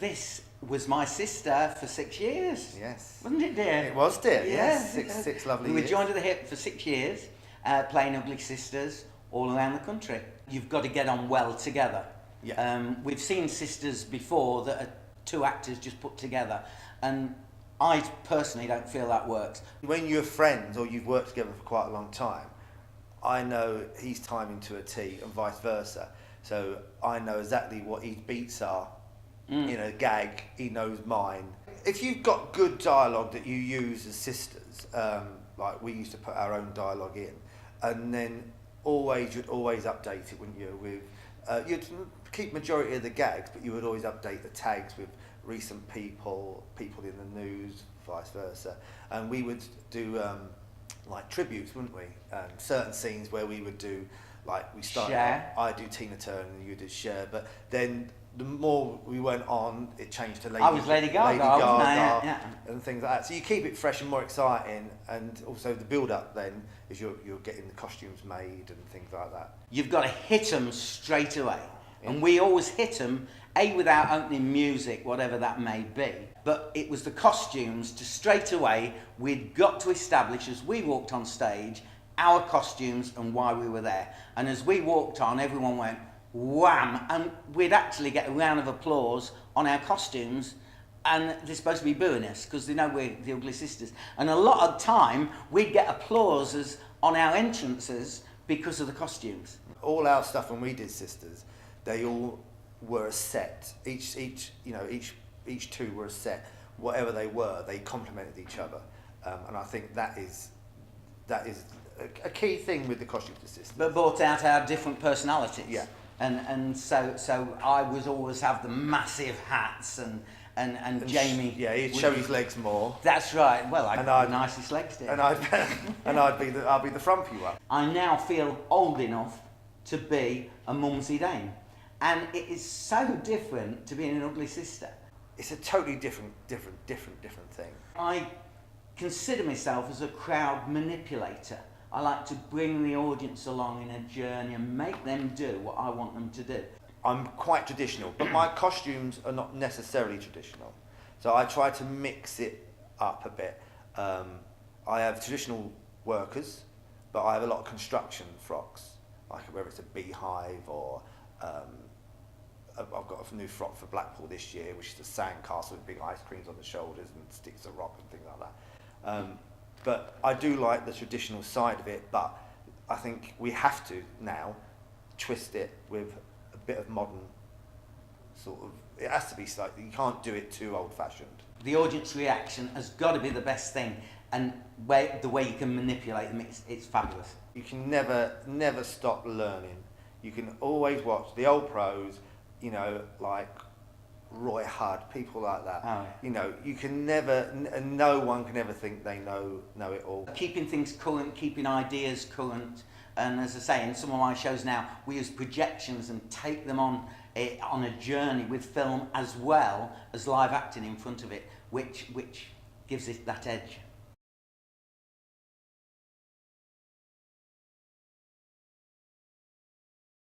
This was my sister for 6 years. Yes. Wasn't it, dear? It was, dear. Yeah. Yes. Six lovely We were years. joined at the hip for 6 years, playing Ugly Sisters all around the country. You've got to get on well together. Yeah. We've seen sisters before that are two actors just put together, and I personally don't feel that works. When you're friends or you've worked together for quite a long time, I know his timing to a T and vice versa. So I know exactly what his beats are. In a gag, he knows mine. If you've got good dialogue that you use as sisters, like we used to put our own dialogue in, and then you'd always update it, wouldn't you? With you'd keep majority of the gags, but you would always update the tags with recent people in the news, vice versa. And we would do like tributes, wouldn't we? Certain scenes where we would do, like we started. Cher. I do Tina Turner and you did Cher, but then the more we went on, it changed to I was Lady Gaga, wasn't I? Yeah. And things like that. So you keep it fresh and more exciting, and also the build-up then is you're getting the costumes made and things like that. You've got to hit them straight away. Yeah. And we always hit them, without opening music, whatever that may be. But it was the costumes to straight away, we'd got to establish as we walked on stage, our costumes and why we were there. And as we walked on, everyone went, wham, and we'd actually get a round of applause on our costumes, and they're supposed to be booing us because they know we're the Ugly Sisters. And a lot of time we'd get applauses on our entrances because of the costumes. All our stuff when we did Sisters, they all were a set. Each two were a set. Whatever they were, they complemented each other, and I think that is a key thing with the costumes of Sisters. But brought out our different personalities. Yeah. And so I was always have the massive hats and Jamie. Yeah, he'd show his legs more. That's right. Well, I'd got the nicest legs, dear. And I'd be the frumpy one. I now feel old enough to be a mumsy dame, and it is so different to being an ugly sister. It's a totally different thing. I consider myself as a crowd manipulator. I like to bring the audience along in a journey and make them do what I want them to do. I'm quite traditional, but my costumes are not necessarily traditional. So I try to mix it up a bit. I have traditional workers, but I have a lot of construction frocks, like whether it's a beehive or I've got a new frock for Blackpool this year, which is a sandcastle with big ice creams on the shoulders and sticks of rock and things like that. But I do like the traditional side of it, but I think we have to now twist it with a bit of modern sort of, it has to be slightly, you can't do it too old-fashioned. The audience reaction has got to be the best thing, and the way you can manipulate them, it's fabulous. You can never stop learning. You can always watch the old pros, like Roy Hudd, people like that. Oh, yeah. You can never, and no one can ever think they know it all. Keeping things current, keeping ideas current, and as I say, in some of my shows now, we use projections and take them on a journey with film as well as live acting in front of it, which gives it that edge.